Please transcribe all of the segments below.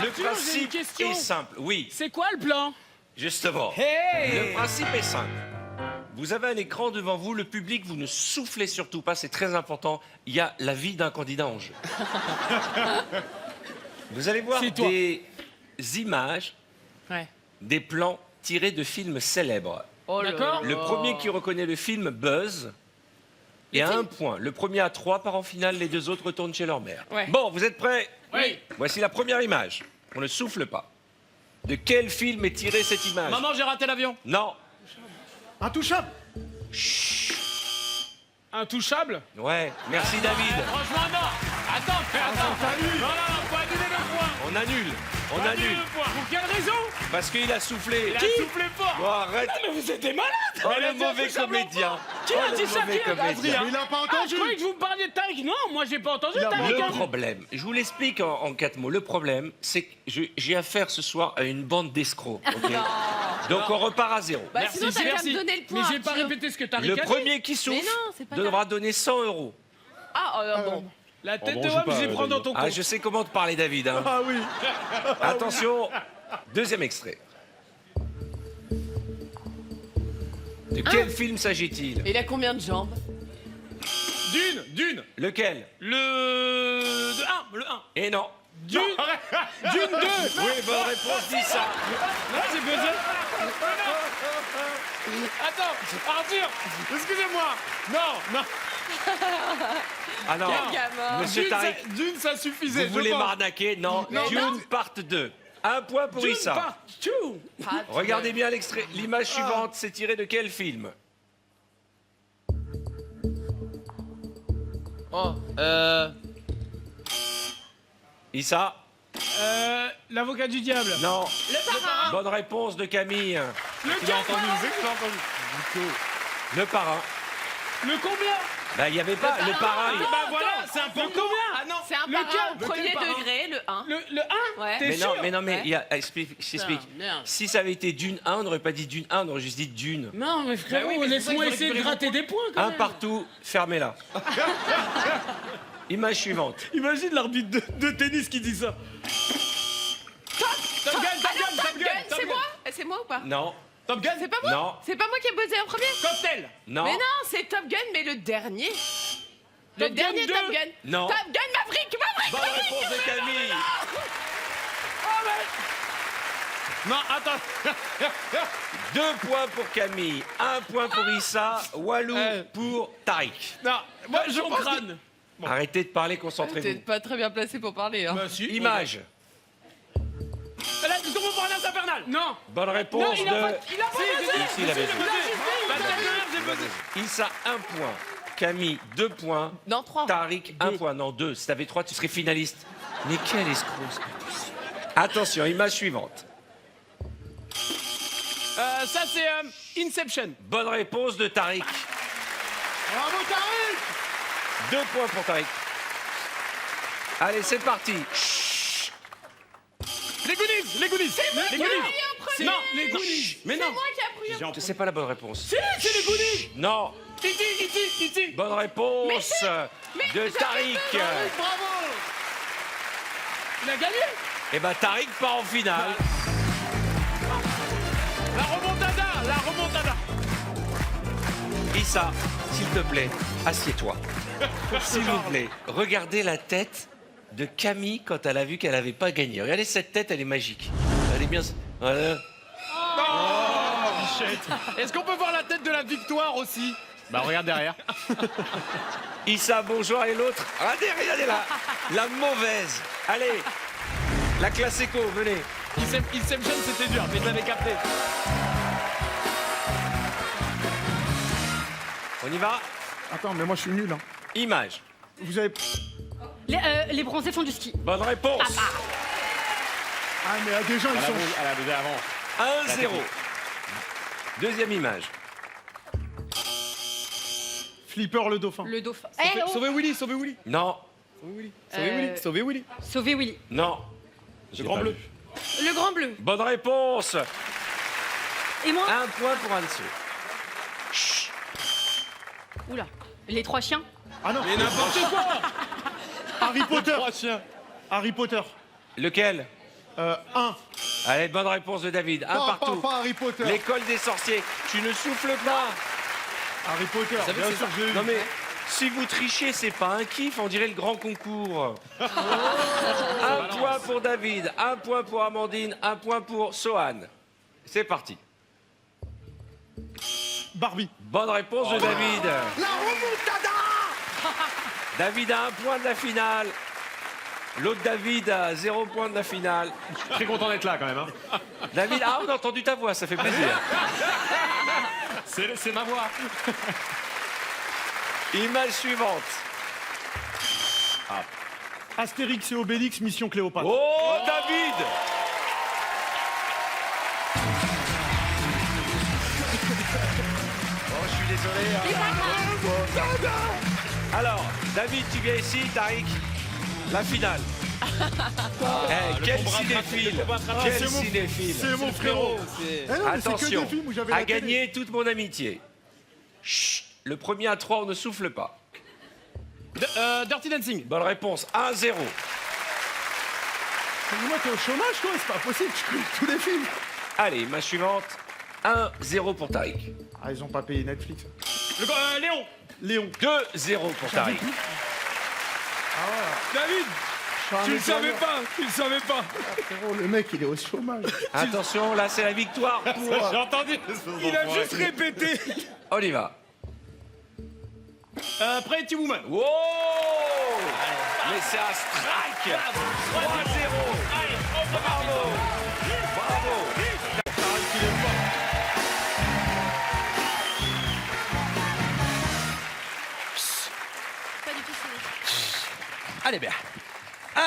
Le Arthur, j'ai une principe question. est simple, oui, C'est quoi le plan? justement. Hey! Le principe est simple. Vous avez un écran devant vous, le public, vous ne soufflez surtout pas, c'est très important. Il y a la vie d'un candidat en jeu. Vous allez voir C'est toi. des images, Ouais. des plans tirés de films célèbres. Oh là D'accord. là. Le premier qui reconnaît le film buzz et à un point. Le premier à 3 part en finale, les deux autres retournent chez leur mère. Ouais. Bon, vous êtes prêts? Oui. Voici la première image. On ne souffle pas. De quel film est tirée cette image? Maman, j'ai raté l'avion. Non. Intouchable. Intouchable? Ouais, merci David. Franchement, non. Attends, Non, faut annuler le point. On annule. On Faut annuler annule. le point. Pour quelle raison? Parce qu'il a soufflé. Il a soufflé fort. Bon, arrête. Ah, mais vous êtes des malades. Oh, Elle a le dit mauvais intouchable comédien. Qui a Oh, dit le ça? mauvais Qui a- comédien. Mais il a pas Ah, entendu. je croyais que vous me parliez de Tariq. Non, moi, j'ai pas entendu Tariq. Le hein. problème, je vous l'explique en 4 mots. Le problème, c'est que j'ai affaire ce soir à une bande d'escrocs. ok Donc on repart à zéro. Bah, Merci, sinon, t'as qu'à merci. me donner le point. Mais j'ai pas Arthur. répété ce que Tariq Le a dit. premier qui Mais souffle non, c'est pas devra donner 100 euros. Ah, bon. La tête bon, de je homme, sais pas, je les prends dans ton Ah, compte. je sais comment te parler, David. hein. Ah oui. Attention, deuxième extrait. De quel film s'agit-il? Et il a combien de jambes? Dune. Lequel? Le 1. Et non. Dune 2. Oui, bonne réponse, dis ça. Non, c'est buzzé. Attends, Arthur, excusez-moi. Non. Ah non, Quel gamin. monsieur Tariq, Dune, ça suffisait. vous voulez m'arnaquer? Non, Non. Dune part 2. Un point pour Dune Issa. part 2. Ah, Regardez bien l'extrait. L'image suivante, c'est tiré de quel film? Oh, Issa? l'avocat du diable. Non. Le parrain. Bonne réponse de Camille. Le Tu l'as entendu? Le parrain. Le combien? Bah, il n'y avait pas le parrain. Bah voilà, c'est un peu combien? Ah non, C'est un Lequel parrain au Lequel premier parrain degré, le 1. le 1. Ouais. T'es Mais non, sûr? mais non, mais Ouais. il y a, j'explique. merde. Si ça avait été Dune 1, on n'aurait pas dit Dune 1, on aurait juste dit Dune. Non, mais frérot, Bah oui, mais c'est ça laisse-moi qu'il faut essayer de récupérer gratter des points quand Un même. partout, fermez-la. Image suivante. Imagine l'arbitre de tennis qui dit ça. Top Gun, Top Gun, c'est moi? C'est moi ou pas? Non, Top Gun, C'est pas moi? non, C'est pas moi qui ai buzzé en premier? Cocktail. non. Mais non, c'est Top Gun, mais le dernier. Le Top Gun dernier 2. Top Gun. Non. Top Gun Maverick. Bonne réponse de Camille. Non, attends. 2 points pour Camille, 1 point pour Issa, Walou pour Tariq. Non, moi je crâne. Arrêtez de parler, T'es concentrez-vous. pas très bien placé pour parler. Hein. Bah si. Image. Là, tu tombes pour un ars infernal. Non. Bonne réponse Non, il a pas de buzzé. Ici, il avait J'ai joué. buzzé. La tête de l'heure, j'ai buzzé. Issa, 1 point. Camille, 2 points. Non, 3. Tariq, 1 point. Non, 2. Si t'avais 3, tu serais finaliste. Mais quel escroc, c'est pas possible. Attention, image suivante. Ça, c'est Inception. Bonne réponse de Tariq. Bravo Tariq. 2 points pour Tariq. Allez, c'est parti. Les Goonies. Les Goonies. Les Goonies. Non, les Goonies. Mais non. Moi qui ai appris. C'est pas la bonne réponse. Si, c'est les Goonies. Non. E.T. Bonne réponse de Tariq. Bravo. Il a gagné. Et ben Tariq part en finale. La remontada. Issa, s'il te plaît, assieds-toi. S'il vous plaît, regardez la tête de Camille quand elle a vu qu'elle n'avait pas gagné. Regardez cette tête, elle est magique. Elle est bien... Voilà. Est-ce qu'on peut voir la tête de la victoire aussi? Bah regarde derrière. Issa, bonjour, et l'autre. Regardez là. La mauvaise. Allez, la classe éco, venez. Inception, c'était dur, mais je l'avais capté. On y va. Attends, mais moi je suis nul. Hein. Image. Vous avez. Les bronzés font du ski. Bonne réponse. Ah, mais des gens ils sont. Elle a baisé avant. 1-0. Deuxième image. Flipper le dauphin. Le dauphin. Sauvez Willy. Non, Sauvez Willy. Sauver Willy. non. Le grand bleu. Le grand bleu. Bonne réponse. Et moi 1 point pour Anso. Oula. Les trois chiens. Ah non. Mais n'importe quoi. Harry Potter. Trois chiens. Harry Potter. Lequel? 1. Allez, bonne réponse de David. Un partout. Pas Harry Potter. L'école des sorciers. Tu ne souffles pas. Harry Potter, bien sûr, j'ai eu. Non mais, si vous trichez, c'est pas un kiff, on dirait le grand concours. Un point pour David, un point pour Amandine, un point pour Sohan. C'est parti. Barbie. Bonne réponse de David. La remontada. David a un point de la finale. L'autre David a 0 point de la finale. Je suis très content d'être là quand même. Hein. David, on a entendu ta voix, ça fait plaisir. C'est ma voix. Image suivante. Astérix et Obélix, Mission Cléopâtre. Oh, David! Oh, je suis désolé. Alors, David, tu viens ici, Tariq. La finale. Quel cinéphile! Quel c'est mon- cinéphile! C'est mon frérot. Eh non, mais c'est que Attention, des films où j'avais à la télé. gagner toute mon amitié. Chut, le premier à 3, on ne souffle pas. Dirty Dancing. Bonne réponse, 1-0. Mais moi, t'es au chômage, toi, c'est pas possible, tu connais tous les films. Allez, ma suivante, 1-0 pour Tariq. Ah, ils ont pas payé Netflix. Léon. Léon. 2-0 pour Tariq. David. Tu le savais pas. Frérot, le mec, il est au chômage. Attention, là, c'est la victoire pour... J'ai entendu. Il a juste répété. On y va. Pretty Woman. Wow! Mais c'est un strike! 3-0! Bravo! Bravo! Pas du tout fini. Allez bien.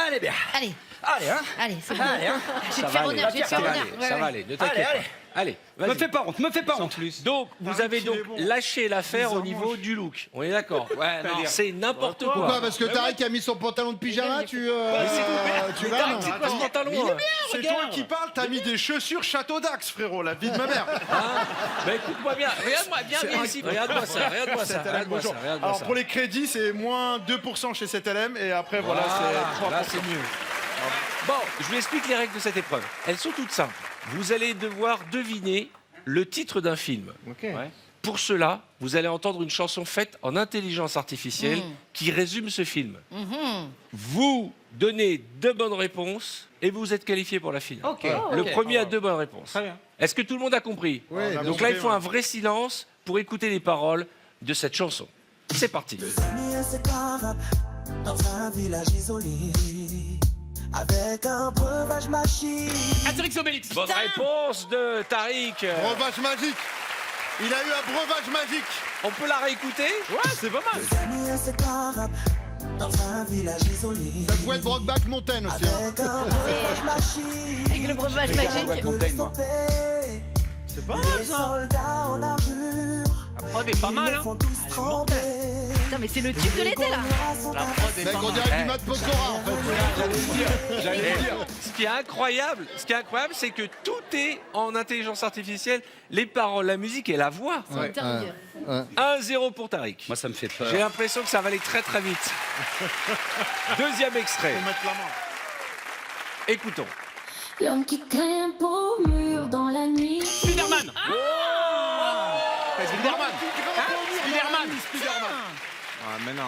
Allez bien. Allez, Allez, hein. allez, c'est bon. Allez, hein. Je vais te faire honneur, je vais te Ça faire va honneur. aller, Ouais, ça ouais. va aller, ne t'inquiète Allez, pas. allez. Allez, Me vas-y. fais pas honte, me fais pas honte. Donc, vous avez il donc est bon. lâché l'affaire au Bizarrement, niveau du look. On est d'accord? Ouais, non. C'est n'importe Pourquoi? quoi. Parce que Tariq a mis son pantalon de pyjama, tu Mais vas Tariq, c'est quoi ce pantalon? Hein C'est toi qui parles, t'as mis des chaussures Château d'Axe, frérot, la vie de ma mère. Bah écoute-moi bien, regarde-moi bien, viens ici, regarde-moi ça, regarde-moi ça, 7LM, regarde-moi ça, bonjour. regarde-moi Alors ça. pour les crédits, c'est moins 2% chez 7LM et après voilà, c'est 3%. Là, c'est mieux. Bon, je vous explique les règles de cette épreuve. Elles sont toutes simples. Vous allez devoir deviner le titre d'un film. Ouais. Pour cela, vous allez entendre une chanson faite en intelligence artificielle qui résume ce film. Vous donnez 2 bonnes réponses et vous êtes qualifié pour la finale. Ok. Le premier a 2 bonnes réponses. Très bien. Est-ce que tout le monde a compris? Ouais, bien Donc là, il faut un vrai silence pour écouter les paroles de cette chanson. C'est parti. Dans un village isolé, avec un breuvage magique. Astérix Obélix. Bonne réponse de Tariq. Breuvage magique. Il a eu un breuvage magique. On peut la réécouter? Ouais, c'est pas mal. Dans un village isolé, Ça pouvait être Brokeback Mountain aussi. Hein. avec un breuvage magique. Avec le breuvage magique. C'est pas mal ça. Les soldats en armure, Oh, mais pas mal, ils hein. font tous trembler. Putain, mais c'est le tube de l'été là. Mec, on dirait du Matt Pokora en fait. J'allais dire. Ce qui est incroyable, c'est que tout est en intelligence artificielle. Les paroles, la musique et la voix. C'est intermédiaire. 1-0 pour Tariq. Moi, ça me fait peur. J'ai l'impression que ça va aller très très vite. Deuxième extrait. Faut mettre la main. Écoutons. L'homme qui grimpe au mur dans la nuit. Spiderman. Spiderman. Spiderman. Ah, mais non.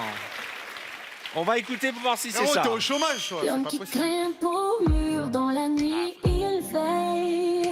On va écouter pour voir si c'est Frérot, ça. t'es au chômage, toi. C'est L'homme pas qui possible. grimpe au mur dans la nuit, il veille.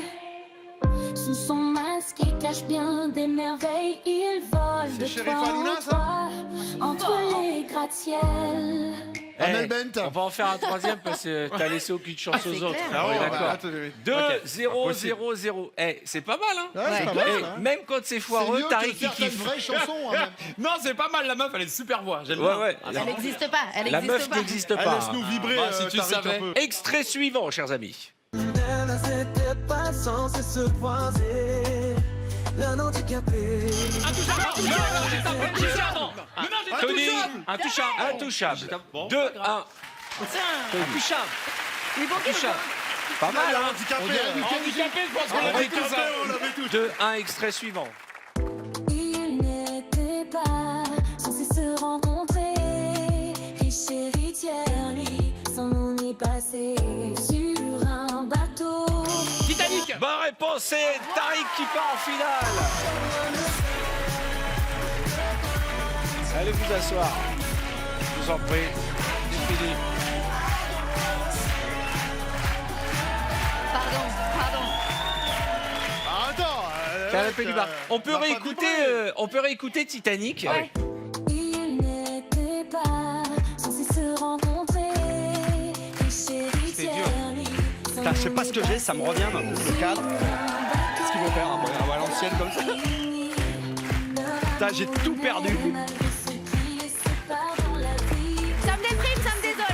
Sous son masque, il cache bien des merveilles. Il vole de Sheriff toi en Halouna, ça toi, entre les gratte-ciels. Amel Bent. On va en faire un troisième parce que t'as laissé aucune chance Ah, aux c'est autres. clair. On est bah, d'accord. attendez, 2-0-0-0. C'est pas mal, hein? Ouais, c'est pas Eh, mal. Hein. même quand c'est C'est foireux, mieux Tariq que il certaines kiffe. vraies chansons. Hein, même. Non, c'est pas mal, la meuf, elle a une super voix. J'aime Ouais, bien. ouais. Elle n'existe pas. Elle La existe meuf pas. n'existe Ah, pas. laisse-nous vibrer, Bah, si tu Tariq, savais. un peu. Extrait suivant, chers amis. L'un n'était pas censé se croiser. L'un handicapé. Tony, Intouchable. intouchable. Bon. 2-1. Intouchable. Mais bon, quel Pas mal, hein? Handicapé. On dirait du hein. Kenji. Handicapé, je pense On qu'on va avait écouter tout ça. On l'avait tous. 2-1, extrait suivant. Il n'était pas censé se rencontrer. Riche héritière, lui, son nom est passé sur un réponse, c'est Tariq qui part en finale. Allez vous asseoir. Je vous en prie. C'est fini. Pardon. Ah, attends. Canapé mec, du bar. On peut va pas réécouter, dévoiler. on peut réécouter Titanic. Ouais. Ils n'étaient pas censés se rencontrer. C'est dur. Putain, je sais pas ce que j'ai, ça me revient, le cadre. Qu'est-ce qu'ils vont faire à l'ancienne comme ça? Putain, j'ai tout perdu. Ça me déprime, ça me désole.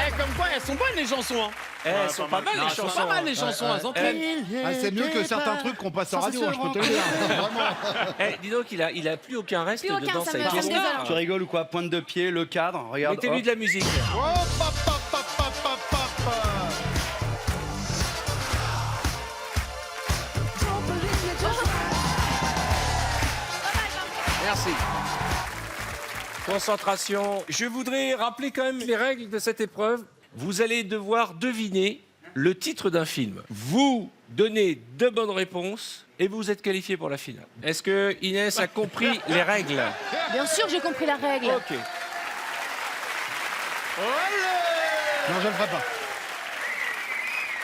Eh, comme quoi, elles sont bonnes les chansons. Hein. Elles sont pas mal les Elles sont chansons. pas mal les chansons, elles entraînent. Ah, c'est mieux que certains trucs qu'on passe en radio, hein, je peux te le dire. Vraiment. Eh, dis donc, il a plus aucun reste Plus aucun, dedans. ça Ça me a été désole. Tu rigoles ou quoi? Pointe de pied, le cadre, regarde. Mettez-lui de la musique. Oh, pop, pop, pop, pop, pop, pop. Merci. Concentration. Je voudrais rappeler quand même les règles de cette épreuve. Vous allez devoir deviner le titre d'un film. Vous donnez 2 bonnes réponses et vous êtes qualifié pour la finale. Est-ce que Inès a compris les règles? Bien sûr, j'ai compris la règle. Ok. Non, je le ferai pas.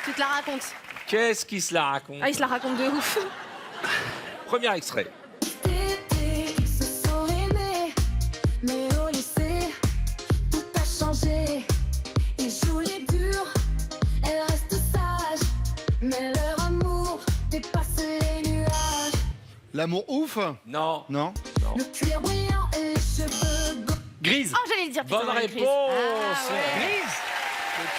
Tu te la racontes. Qu'est-ce qui se la raconte? Ah, il se la raconte de ouf. Premier extrait. Été, ils se sont aimés, mais au lycée, tout a changé. Ils jouent les durs, elles restent sages, mais leur amour dépasse les nuages. L'amour ouf? Non. Non. Le cuir brillant et les cheveux beaux. Grise. Oh, j'allais le dire. putain, Bonne la réponse. crise. Ah, ouais. Grise.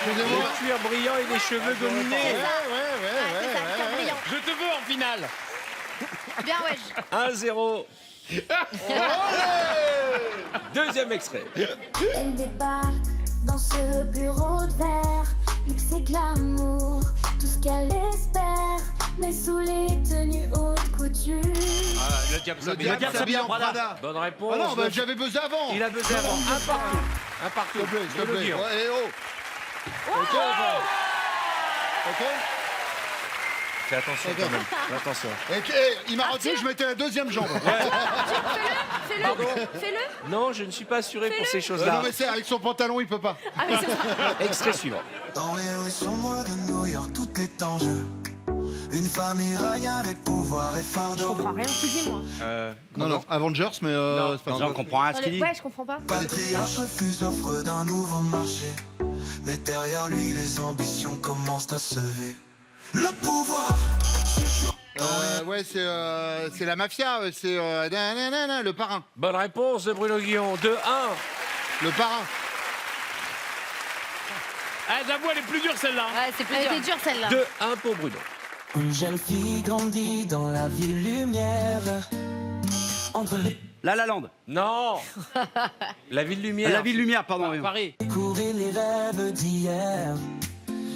Excusez-moi. Le cuir brillant et les cheveux gominés. C'est ça, cœur brillant. Je te veux en finale. Bien, wesh. 1-0. Deuxième extrait. Elle débarque dans ce bureau de verre, luxe et glamour, tout ce qu'elle espère, mais sous les tenues haute couture. Le diable s'habille en Prada. Bonne réponse. Ah non, bah, j'avais buzzé avant. Il a buzzé avant. Un partout. Un partout. S'il te plaît, s'il te Bruno plaît. Guillon. Ouais, eh, oh. Ok, ok. Fais attention quand même. Fais attention. Et, il m'a retenu, je mettais la deuxième jambe. Fais-le. Non, je ne suis pas assuré pour ces Non, choses-là. mais c'est avec son pantalon, il peut pas. Ah, mais c'est ça. Extrait suivant. Dans les rues sombres de New York, tout est en jeu. Une famille raille avec pouvoir et Je fardeau. comprends rien, excusez-moi. Non, Avengers, mais c'est pas Non, on grave. comprend rien à ce qu'il dit. Ouais, je comprends pas. Patriarche refuse l'offre d'un nouveau marché. Mais derrière lui, les ambitions commencent à se lever. Le pouvoir. Ouais, c'est la mafia, c'est nanana, le parrain. Bonne réponse de Bruno Guillon. 2-1. Le parrain. Ah, j'avoue, elle est plus dure celle-là. Ouais, c'est plus dur. Elle était dure, celle-là. 2-1 pour Bruno. Une jeune fille grandit dans la ville lumière. Entre les La La Land. Non. La ville lumière. La Ville Lumière, pardon. oui. Paris. courir les rêves d'hier.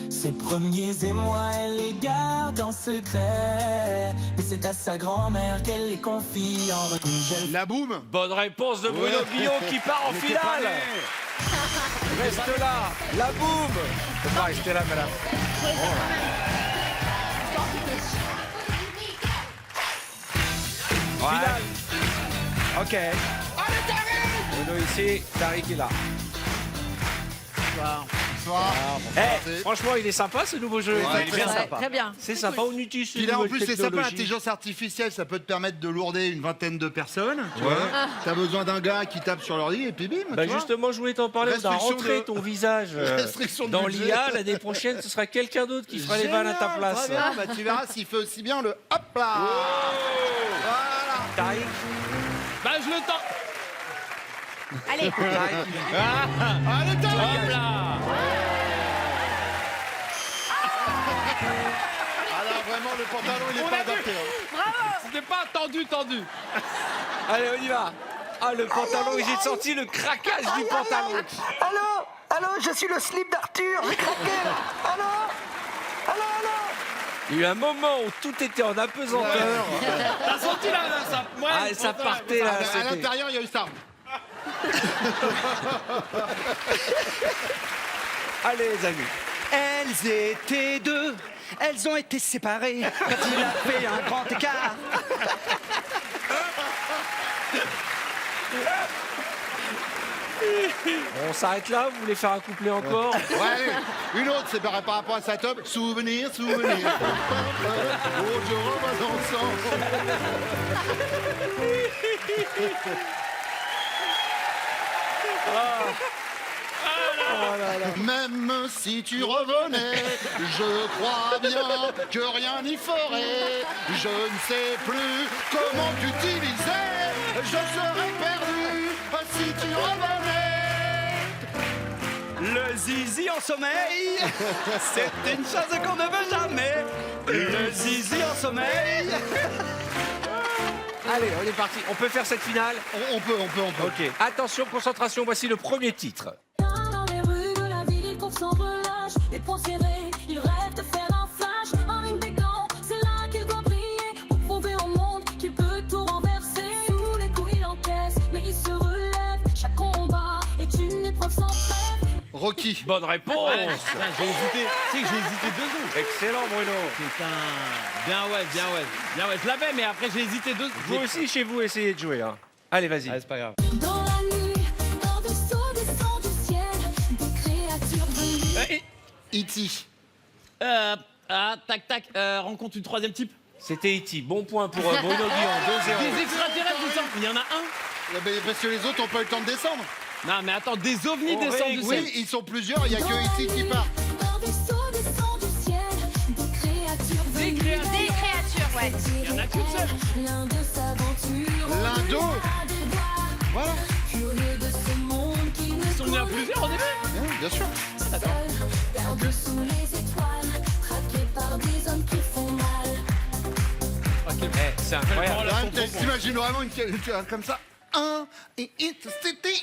Ses premiers émois, elle les garde en secret. Mais c'est à sa grand-mère qu'elle les confie en retour. La boum. Bonne réponse de Bruno Guillon qui part en était pas finale. Reste là. La boum. Faut pas rester là, madame. Finale. Ok. Bruno ici, Tariq est là. Eh, franchement, il est sympa ce nouveau jeu. Ouais, il est bien Ouais, sympa. très bien. C'est sympa, on utilise une Puis là, en nouvelle plus, c'est sympa, technologie. l'intelligence artificielle, ça peut te permettre de lourder une vingtaine de personnes. Tu vois. T'as besoin d'un gars qui tape sur l'ordi et puis bim. Bah tu vois. justement, je voulais t'en parler. On a Restriction rentré de- ton visage Restriction de dans budget. l'IA. L'année prochaine, ce sera quelqu'un d'autre qui fera les vannes à ta Génial, place. très bien. Bah, tu verras s'il fait aussi bien le hop là. Voilà. Tariq, Bah, je le tente. Allez. Allez, t'as Hop là. Ah là, vraiment, le pantalon, il est On pas a vu. adapté. Hein. C'était pas tendu. allez, on y va. Ah, le pantalon, j'ai senti le craquage du pantalon. Allô, je suis le slip d'Arthur, j'ai craqué. Allô. Il y a eu un moment où tout était en apesanteur. T'as senti là, ça. Ouais, Ah, ça partait là. À c'était- l'intérieur, il y a eu ça. Allez, les amis. Elles étaient deux. elles ont été séparées quand il a fait un grand écart. On s'arrête là, vous voulez faire un couplet encore? Ouais, allez, une autre, c'est par rapport à sa top. Souvenir, souvenir. Oh, je revois dans le sang. Même si tu revenais, je crois bien que rien n'y ferait. Je ne sais plus comment t'utiliser. Je serais perdu si tu revenais. Le zizi en sommeil, c'est une chose qu'on ne veut jamais. Le zizi en sommeil. Allez, on est parti. On peut faire cette finale? On peut. Ok. Attention, concentration, voici le premier titre. Dans les rues de la ville, il court sans relâche. Les poings serrés, il rêve de faire un flash. En ligne des gants, c'est là qu'il doit briller. Pour prouver au monde qu'il peut tout renverser. Sous les coups, il encaisse, mais il se relève. Chaque combat est une épreuve sans trêve. Rocky. Bonne réponse. J'ai hésité. Tu sais que j'ai hésité 2 secondes. Excellent, Bruno. Putain. Bien ouais. Je l'avais, mais après j'ai hésité 2 secondes. Vous aussi, chez vous, essayez de jouer. Hein. Allez, vas-y. Allez, c'est pas grave. Dans la nuit, hors de saut descend du ciel. Des créatures venues. E.T. Tac. Rencontre du 3e type. C'était E.T. Bon point pour Bruno Guillon, 2-0. Des extraterrestres descendent. Il y en a un. Parce que les autres n'ont pas eu le temps de descendre. Non, mais attends, des ovnis On descendent du ciel. Oui, ils sont plusieurs, il n'y a que E.T. qui part. Hors des sauts descend du ciel. Des créatures venues. Des créatures, ouais. Il y en a qu'une seule. L'un de s'aventure. L'un d'eux. Voilà. Curieux de ce monde qui ne Ils sont venus à plusieurs au début. Bien sûr. seul, perdu sous les étoiles, traqué par des hommes qui font mal. C'est incroyable. Là, t'imagines vraiment comme ça. 1 et c'était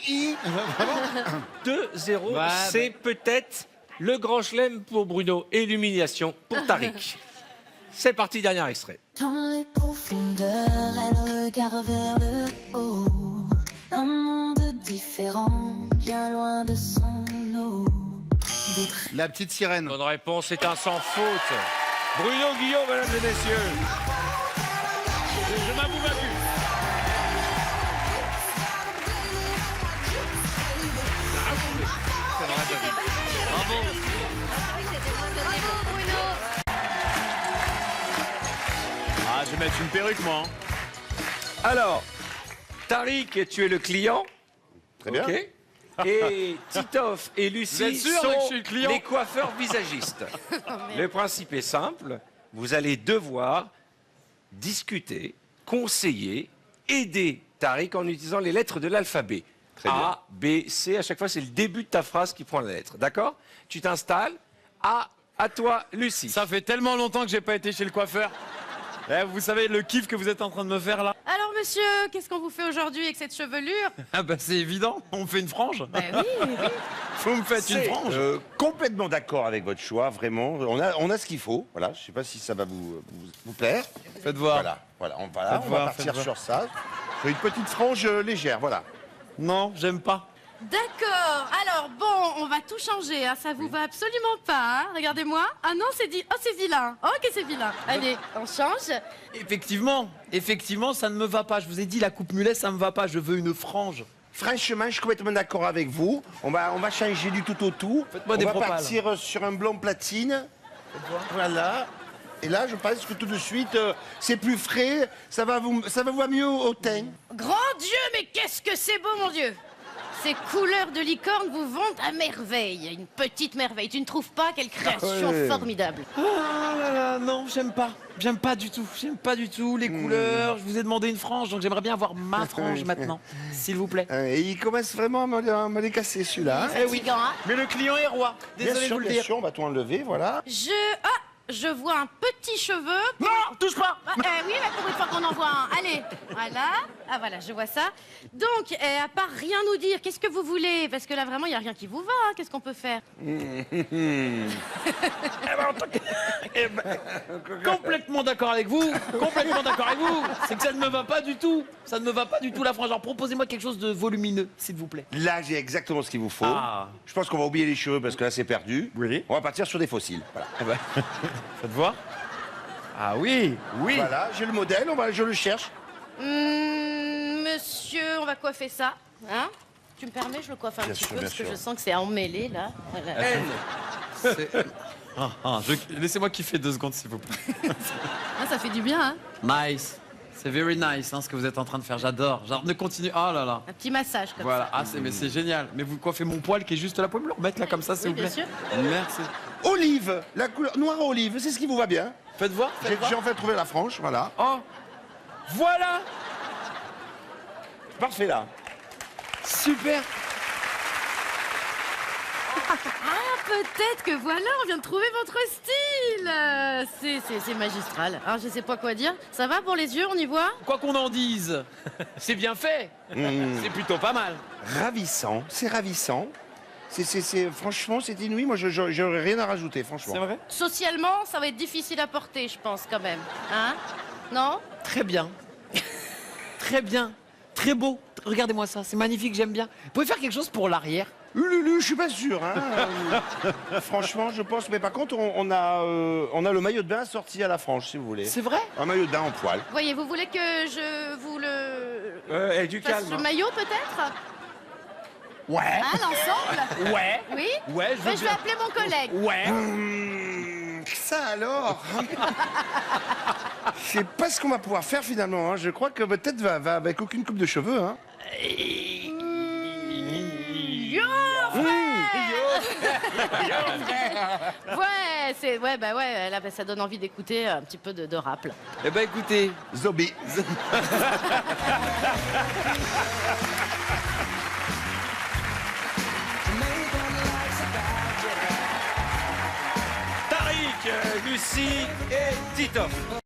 2-0, Ouais, c'est peut-être le grand chelem pour Bruno. Illumination pour Tariq. C'est parti, dernier extrait. Dans les profondeurs, elle regarde vers le haut. Un monde différent, bien loin de son eau. La petite sirène. Bonne réponse, c'est un sans faute. Bruno Guillon, mesdames et messieurs. Je m'avoue vaincu. Ah, je vais mettre une perruque, moi. Alors, Tariq, tu es le client. Très bien. Ok. Et Titoff et Vous Lucie êtes sûr que je sont suis le client les coiffeurs visagistes. Le principe est simple. Vous allez devoir discuter, conseiller, aider Tariq en utilisant les lettres de l'alphabet. A, B, C. À chaque fois, c'est le début de ta phrase qui prend la lettre. D'accord? Tu t'installes. À toi, Lucie. Ça fait tellement longtemps que j'ai pas été chez le coiffeur. Eh, vous savez le kiff que vous êtes en train de me faire là? Alors, monsieur, qu'est-ce qu'on vous fait aujourd'hui avec cette chevelure? Ah bah c'est évident, on me fait une frange. Ben oui. Vous me faites une frange. Complètement d'accord avec votre choix, vraiment. On a ce qu'il faut. Voilà, je sais pas si ça va vous plaire. Faites voir. Voilà, on Faites va voir, partir faites sur ça. Une petite frange légère, voilà. Non, j'aime pas. D'accord. Alors, bon, on va tout changer. Hein. Ça vous va absolument pas. Hein. Regardez-moi. Ah non, c'est dit. Oh, c'est vilain. Oh, ok, c'est vilain. Allez, on change. Effectivement, ça ne me va pas. Je vous ai dit, la coupe mulet, ça me va pas. Je veux une frange. Franchement, je suis complètement d'accord avec vous. On va changer du tout au tout. Faites-moi On des va propales. partir sur un blond platine. Voilà. Et là, je pense que tout de suite, c'est plus frais. Ça va vous voir mieux au teint. Grand Dieu, mais qu'est-ce que c'est beau, mon Dieu! Ces couleurs de licorne vous vont à merveille. Une petite merveille. Tu ne trouves pas? Quelle création Ouais. formidable. Ah là là, non, j'aime pas. J'aime pas du tout. J'aime pas du tout les couleurs. Je vous ai demandé une frange, donc j'aimerais bien avoir ma frange maintenant. S'il vous plaît. Et il commence vraiment à me les casser, celui-là. Eh oui. Fatigant, hein. Mais le client est roi. Bien Désolé de sûr, vous le bien dire. sûr, on va tout enlever, voilà. Je vois un petit cheveu. Non, touche pas. Oui, mais pour une fois qu'on en voit un. Allez, voilà. Ah voilà, je vois ça. Donc, à part rien nous dire, qu'est-ce que vous voulez? Parce que là, vraiment, il n'y a rien qui vous va. Hein. Qu'est-ce qu'on peut faire? Complètement d'accord avec vous. Complètement d'accord avec vous. C'est que ça ne me va pas du tout. Ça ne me va pas du tout la frange. Alors proposez-moi quelque chose de volumineux, s'il vous plaît. Là, j'ai exactement ce qu'il vous faut. Ah. Je pense qu'on va oublier les cheveux parce que là, c'est perdu. Oui. On va partir sur des fossiles. Voilà. Eh ben, faites voir. Ah oui, oui. Voilà, j'ai le modèle, je le cherche. Monsieur, on va coiffer ça. Hein? Tu me permets, je le coiffe un Bien petit sûr, peu bien parce que sûr. je sens que c'est emmêlé là. Voilà. Laissez-moi kiffer 2 secondes, s'il vous plaît. Ah, ça fait du bien, hein? Nice. C'est very nice ce que vous êtes en train de faire. J'adore. Genre, ne continue. Oh là là. Un petit massage comme Voilà. ça. Ah, mais c'est génial. Mais vous coiffez mon poil qui est juste là. Pouvez me le remettre là comme ça, s'il Oui, vous plaît? bien sûr. Merci. Olive, la couleur noire olive, c'est ce qui vous va bien. Faites voir. J'ai enfin trouvé la frange, voilà. Oh. Voilà. Parfait là. Super. Ah, peut-être que voilà, on vient de trouver votre style. C'est magistral. Alors, je sais pas quoi dire. Ça va pour les yeux, on y voit? Quoi qu'on en dise, c'est bien fait. C'est plutôt pas mal. Ravissant, c'est ravissant. Franchement, c'est inouï. Moi, j'aurais rien à rajouter, franchement. C'est vrai? Socialement, ça va être difficile à porter, je pense, quand même. Hein? Non? Très bien. Très bien. Très beau. Regardez-moi ça, c'est magnifique, j'aime bien. Vous pouvez faire quelque chose pour l'arrière? Lulu, je suis pas sûr. Hein. Franchement, je pense. Mais par contre, on a le maillot de bain assorti à la frange, si vous voulez. C'est vrai? Un maillot de bain en poil. Voyez, vous voulez que je vous le... Du fasse calme. le hein. maillot, peut-être? Ouais. Hein, l'ensemble? Ouais. Oui? Ouais, je veux Ben, je vais bien. appeler mon collègue. Ouais. Ça alors. Je sais pas ce qu'on va pouvoir faire finalement. Hein. Je crois que votre tête va avec aucune coupe de cheveux. Hein. Ouais, bah ouais, là, bah, ça donne envie d'écouter un petit peu de rap, là. Eh ben écoutez, Zombie. Tariq, Lucie et Titoff.